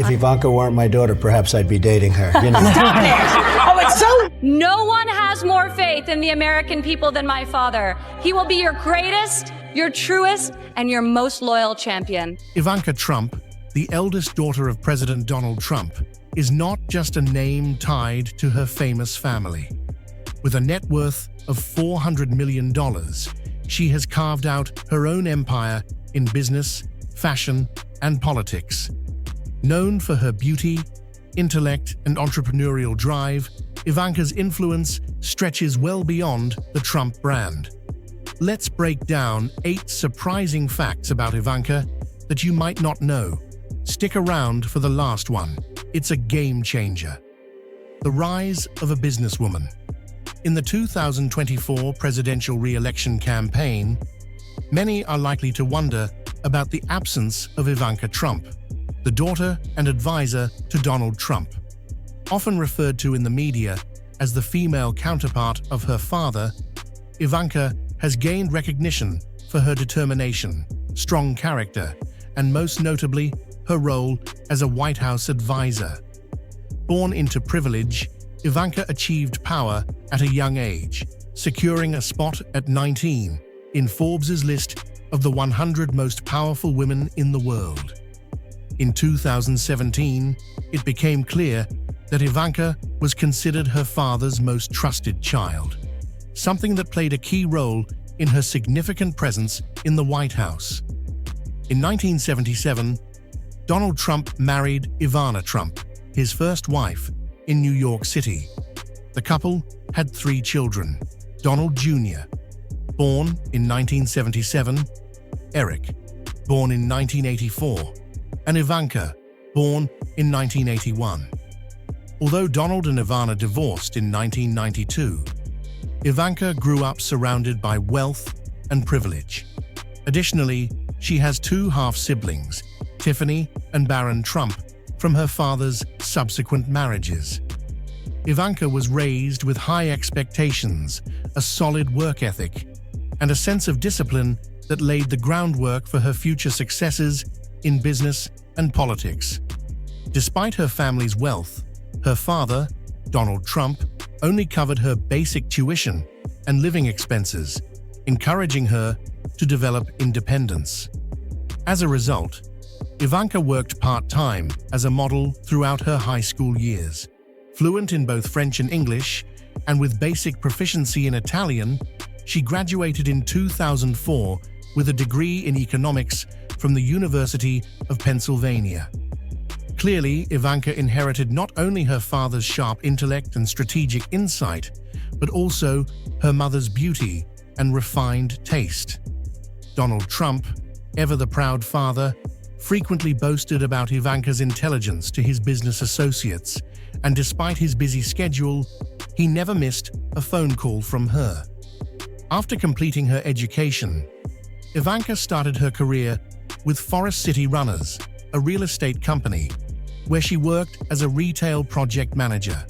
If Ivanka weren't my daughter, perhaps I'd be dating her. You know. Stop it! Oh, it's so... No one has more faith in the American people than my father. He will be your greatest, your truest, and your most loyal champion. Ivanka Trump, the eldest daughter of President Donald Trump, is not just a name tied to her famous family. With a net worth of $400 million, she has carved out her own empire in business, fashion, and politics. Known for her beauty, intellect, and entrepreneurial drive, Ivanka's influence stretches well beyond the Trump brand. Let's break down 8 surprising facts about Ivanka that you might not know. Stick around for the last one. It's a game changer. The rise of a businesswoman. In the 2024 presidential re-election campaign, many are likely to wonder about the absence of Ivanka Trump, the daughter and advisor to Donald Trump. Often referred to in the media as the female counterpart of her father, Ivanka has gained recognition for her determination, strong character, and most notably, her role as a White House advisor. Born into privilege, Ivanka achieved power at a young age, securing a spot at 19 in Forbes' list of the 100 most powerful women in the world. In 2017, it became clear that Ivanka was considered her father's most trusted child, something that played a key role in her significant presence in the White House. In 1977, Donald Trump married Ivanka Trump, his first wife, in New York City. The couple had 3 children: Donald Jr., born in 1977, Eric, born in 1984, and Ivanka, born in 1981. Although Donald and Ivanka divorced in 1992, Ivanka grew up surrounded by wealth and privilege. Additionally, she has 2 half-siblings, Tiffany and Barron Trump, from her father's subsequent marriages. Ivanka was raised with high expectations, a solid work ethic, and a sense of discipline that laid the groundwork for her future successes in business and politics. Despite her family's wealth, her father, Donald Trump, only covered her basic tuition and living expenses, encouraging her to develop independence. As a result, Ivanka worked part-time as a model throughout her high school years. Fluent in both French and English, and with basic proficiency in Italian, she graduated in 2004 with a degree in economics from the University of Pennsylvania. Clearly, Ivanka inherited not only her father's sharp intellect and strategic insight, but also her mother's beauty and refined taste. Donald Trump, ever the proud father, frequently boasted about Ivanka's intelligence to his business associates, and despite his busy schedule, he never missed a phone call from her. After completing her education, Ivanka started her career with Forest City Runners, a real estate company, where she worked as a retail project manager.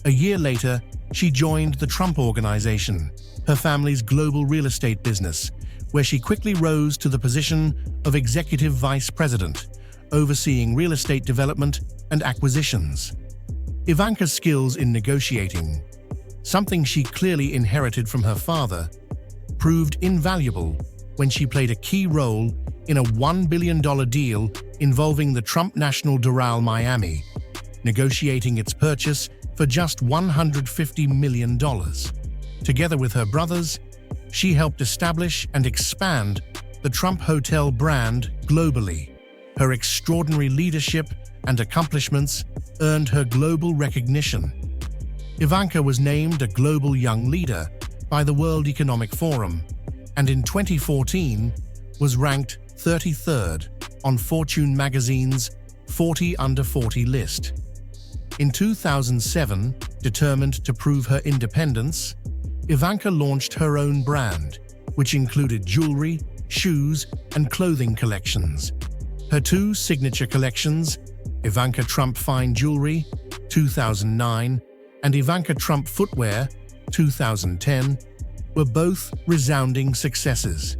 A year later, she joined the Trump Organization, her family's global real estate business, where she quickly rose to the position of executive vice president, overseeing real estate development and acquisitions. Ivanka's skills in negotiating, something she clearly inherited from her father, proved invaluable when she played a key role in a $1 billion deal involving the Trump National Doral Miami, negotiating its purchase for just $150 million. Together with her brothers, she helped establish and expand the Trump Hotel brand globally. Her extraordinary leadership and accomplishments earned her global recognition. Ivanka was named a Global Young Leader by the World Economic Forum, and in 2014 was ranked 33rd on Fortune magazine's 40 Under 40 list. In 2007, determined to prove her independence, Ivanka launched her own brand, which included jewelry, shoes, and clothing collections. Her 2 signature collections, Ivanka Trump Fine Jewelry, 2009, and Ivanka Trump Footwear, 2010, were both resounding successes.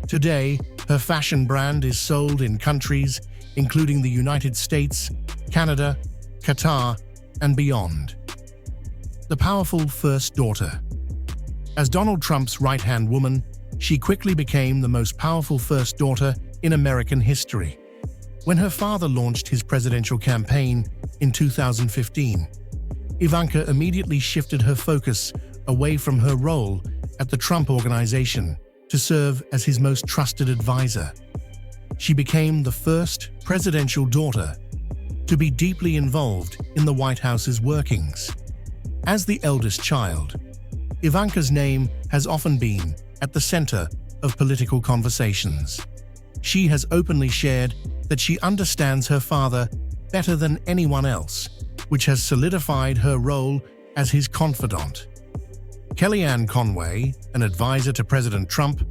Today, her fashion brand is sold in countries including the United States, Canada, Qatar, and beyond. The powerful first daughter. As Donald Trump's right-hand woman, she quickly became the most powerful first daughter in American history. When her father launched his presidential campaign in 2015, Ivanka immediately shifted her focus away from her role at the Trump Organization to serve as his most trusted advisor. She became the first presidential daughter to be deeply involved in the White House's workings. As the eldest child, Ivanka's name has often been at the center of political conversations. She has openly shared that she understands her father better than anyone else, which has solidified her role as his confidant. Kellyanne Conway, an advisor to President Trump,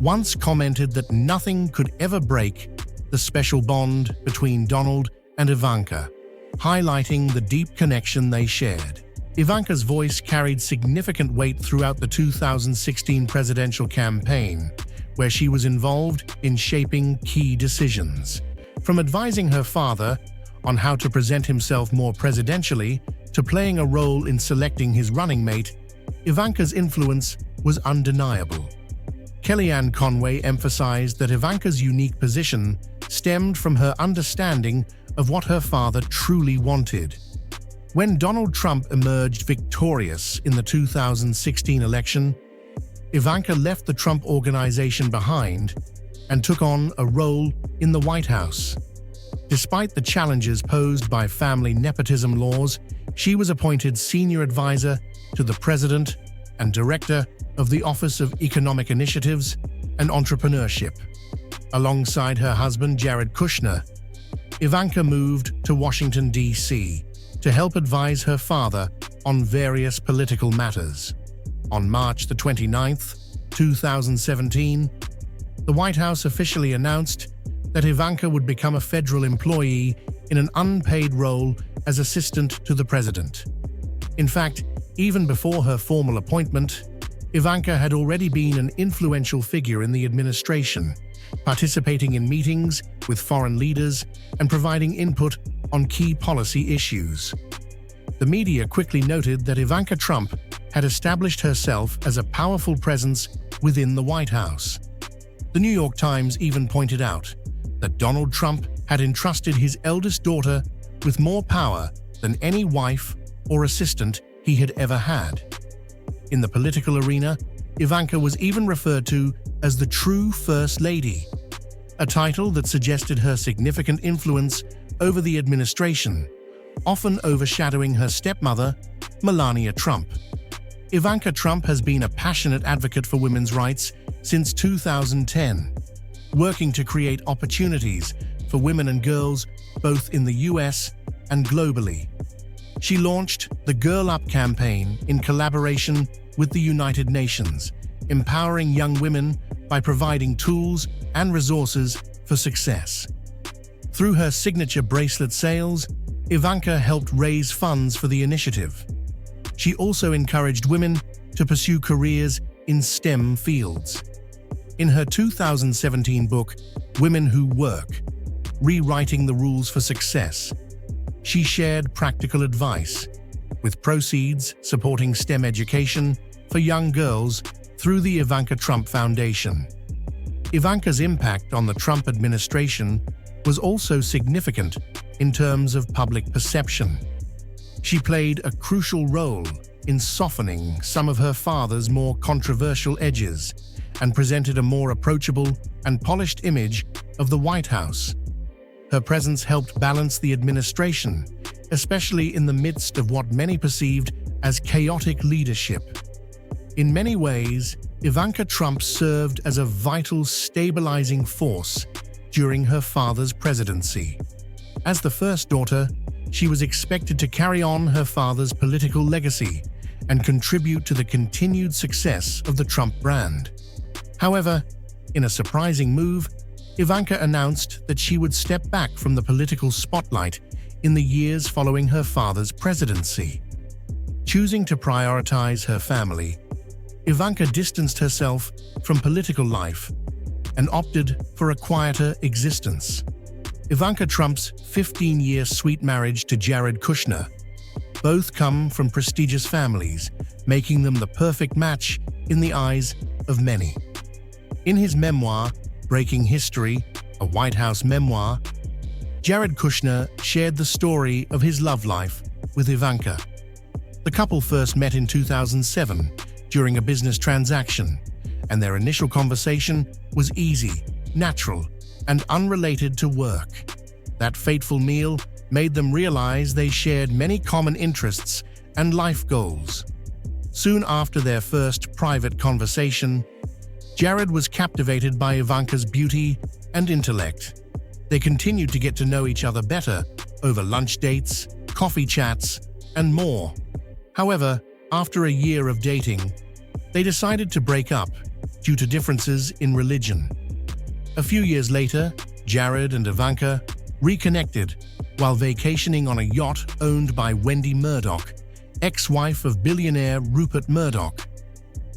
once commented that nothing could ever break the special bond between Donald and Ivanka, highlighting the deep connection they shared. Ivanka's voice carried significant weight throughout the 2016 presidential campaign, where she was involved in shaping key decisions. From advising her father on how to present himself more presidentially to playing a role in selecting his running mate, Ivanka's influence was undeniable. Kellyanne Conway emphasized that Ivanka's unique position stemmed from her understanding of what her father truly wanted. When Donald Trump emerged victorious in the 2016 election, Ivanka left the Trump Organization behind and took on a role in the White House. Despite the challenges posed by family nepotism laws, she was appointed senior advisor to the president and director of the Office of Economic Initiatives and Entrepreneurship. Alongside her husband, Jared Kushner, Ivanka moved to Washington, D.C. to help advise her father on various political matters. On March 29, 2017, the White House officially announced that Ivanka would become a federal employee in an unpaid role as assistant to the president. In fact, even before her formal appointment, Ivanka had already been an influential figure in the administration, participating in meetings with foreign leaders and providing input on key policy issues. The media quickly noted that Ivanka Trump had established herself as a powerful presence within the White House. The New York Times even pointed out that Donald Trump had entrusted his eldest daughter with more power than any wife or assistant he had ever had. In the political arena, Ivanka was even referred to as the true First Lady, a title that suggested her significant influence over the administration, often overshadowing her stepmother, Melania Trump. Ivanka Trump has been a passionate advocate for women's rights since 2010, working to create opportunities for women and girls both in the US and globally. She launched the Girl Up campaign in collaboration with the United Nations, empowering young women by providing tools and resources for success. Through her signature bracelet sales, Ivanka helped raise funds for the initiative. She also encouraged women to pursue careers in STEM fields. In her 2017 book, Women Who Work: Rewriting the Rules for Success, she shared practical advice, with proceeds supporting STEM education for young girls through the Ivanka Trump Foundation. Ivanka's impact on the Trump administration was also significant in terms of public perception. She played a crucial role in softening some of her father's more controversial edges and presented a more approachable and polished image of the White House. Her presence helped balance the administration, especially in the midst of what many perceived as chaotic leadership. In many ways, Ivanka Trump served as a vital stabilizing force during her father's presidency. As the first daughter, she was expected to carry on her father's political legacy and contribute to the continued success of the Trump brand. However, in a surprising move, Ivanka announced that she would step back from the political spotlight in the years following her father's presidency. Choosing to prioritize her family, Ivanka distanced herself from political life and opted for a quieter existence. Ivanka Trump's 15-year sweet marriage to Jared Kushner. Both come from prestigious families, making them the perfect match in the eyes of many. In his memoir, Breaking History, a White House memoir, Jared Kushner shared the story of his love life with Ivanka. The couple first met in 2007 during a business transaction, and their initial conversation was easy, natural, and unrelated to work. That fateful meal made them realize they shared many common interests and life goals. Soon after their first private conversation, Jared was captivated by Ivanka's beauty and intellect. They continued to get to know each other better over lunch dates, coffee chats, and more. However, after a year of dating, they decided to break up due to differences in religion. A few years later, Jared and Ivanka reconnected while vacationing on a yacht owned by Wendy Murdoch, ex-wife of billionaire Rupert Murdoch.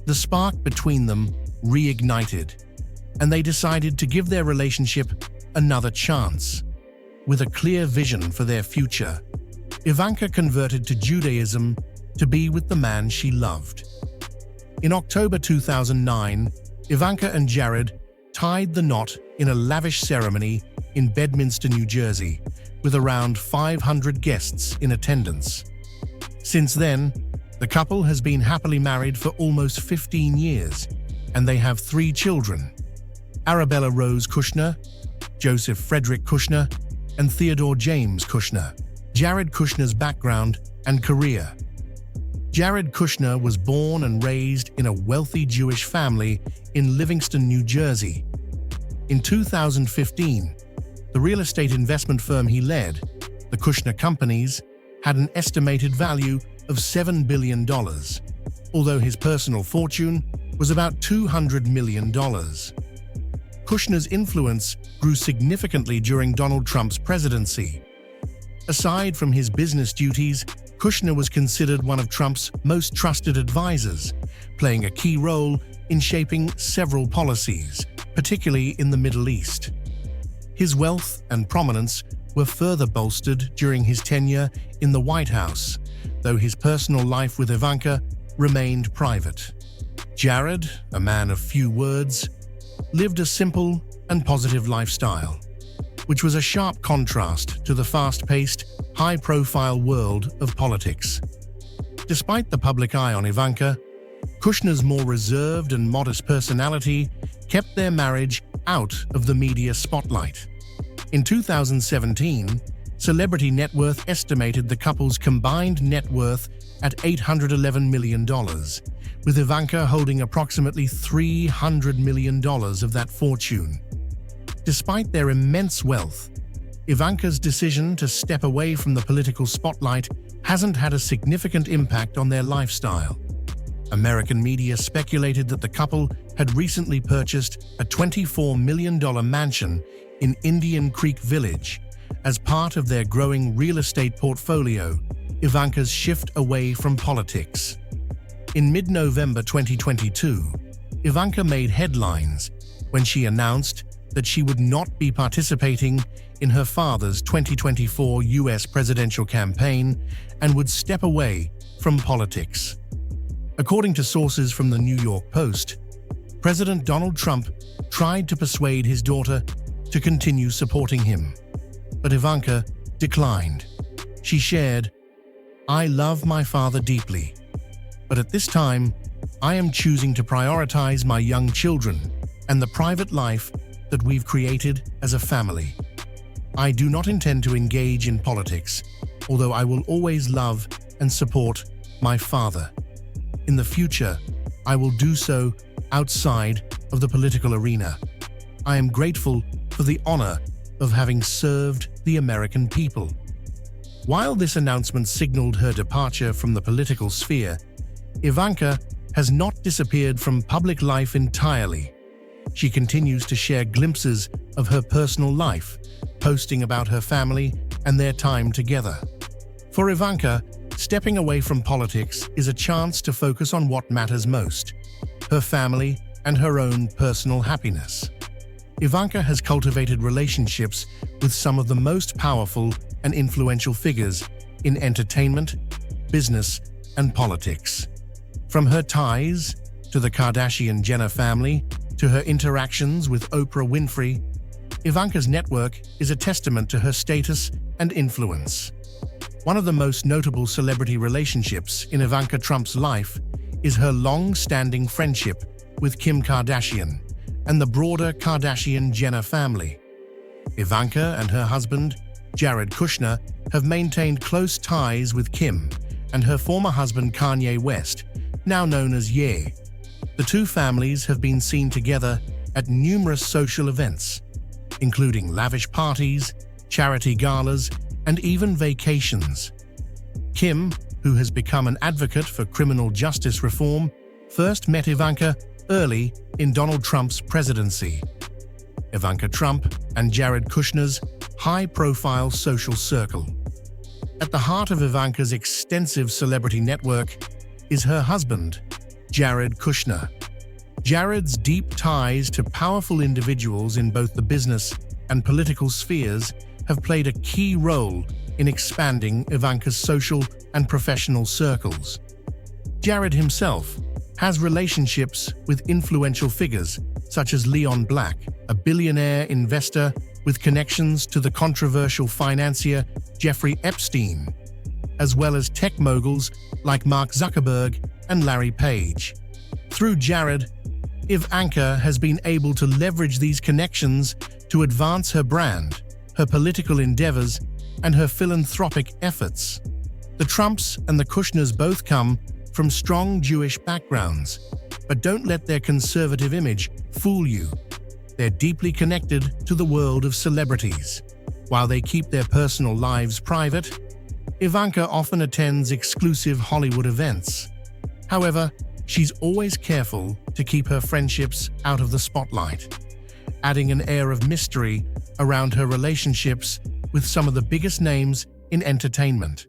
The spark between them reignited, and they decided to give their relationship another chance. With a clear vision for their future, Ivanka converted to Judaism to be with the man she loved. In October 2009, Ivanka and Jared tied the knot in a lavish ceremony in Bedminster, New Jersey, with around 500 guests in attendance. Since then, the couple has been happily married for almost 15 years, and they have 3 children: Arabella Rose Kushner, Joseph Frederick Kushner, and Theodore James Kushner. Jared Kushner's background and career. Jared Kushner was born and raised in a wealthy Jewish family in Livingston, New Jersey. In 2015, the real estate investment firm he led, the Kushner Companies, had an estimated value of $7 billion, although his personal fortune was about $200 million. Kushner's influence grew significantly during Donald Trump's presidency. Aside from his business duties, Kushner was considered one of Trump's most trusted advisors, playing a key role in shaping several policies, particularly in the Middle East. His wealth and prominence were further bolstered during his tenure in the White House, though his personal life with Ivanka remained private. Jared, a man of few words, lived a simple and positive lifestyle, which was a sharp contrast to the fast-paced, high-profile world of politics. Despite the public eye on Ivanka, Kushner's more reserved and modest personality kept their marriage out of the media spotlight. In 2017, Celebrity Net Worth estimated the couple's combined net worth at $811 million, with Ivanka holding approximately $300 million of that fortune. Despite their immense wealth, Ivanka's decision to step away from the political spotlight hasn't had a significant impact on their lifestyle. American media speculated that the couple had recently purchased a $24 million mansion in Indian Creek Village as part of their growing real estate portfolio. Ivanka's shift away from politics. In mid-November 2022, Ivanka made headlines when she announced that she would not be participating in her father's 2024 U.S. presidential campaign and would step away from politics. According to sources from the New York Post, President Donald Trump tried to persuade his daughter to continue supporting him, but Ivanka declined. She shared, "I love my father deeply, but at this time, I am choosing to prioritize my young children and the private life that we've created as a family. I do not intend to engage in politics, although I will always love and support my father. In the future, I will do so outside of the political arena. I am grateful for the honor of having served the American people." While this announcement signaled her departure from the political sphere, Ivanka has not disappeared from public life entirely. She continues to share glimpses of her personal life, posting about her family and their time together. For Ivanka, stepping away from politics is a chance to focus on what matters most: her family and her own personal happiness. Ivanka has cultivated relationships with some of the most powerful and influential figures in entertainment, business, and politics. From her ties to the Kardashian-Jenner family to her interactions with Oprah Winfrey, Ivanka's network is a testament to her status and influence. One of the most notable celebrity relationships in Ivanka Trump's life is her long-standing friendship with Kim Kardashian and the broader Kardashian-Jenner family. Ivanka and her husband, Jared Kushner, have maintained close ties with Kim and her former husband Kanye West, now known as Ye. The two families have been seen together at numerous social events, including lavish parties, charity galas, and even vacations. Kim, who has become an advocate for criminal justice reform, first met Ivanka early in Donald Trump's presidency. Ivanka Trump and Jared Kushner's high-profile social circle. At the heart of Ivanka's extensive celebrity network is her husband, Jared Kushner. Jared's deep ties to powerful individuals in both the business and political spheres have played a key role in expanding Ivanka's social and professional circles. Jared himself has relationships with influential figures such as Leon Black, a billionaire investor with connections to the controversial financier Jeffrey Epstein, as well as tech moguls like Mark Zuckerberg and Larry Page. Through Jared, Ivanka has been able to leverage these connections to advance her brand, her political endeavors, and her philanthropic efforts. The Trumps and the Kushners both come from strong Jewish backgrounds, but don't let their conservative image fool you. They're deeply connected to the world of celebrities. While they keep their personal lives private, Ivanka often attends exclusive Hollywood events. However, she's always careful to keep her friendships out of the spotlight, adding an air of mystery around her relationships with some of the biggest names in entertainment.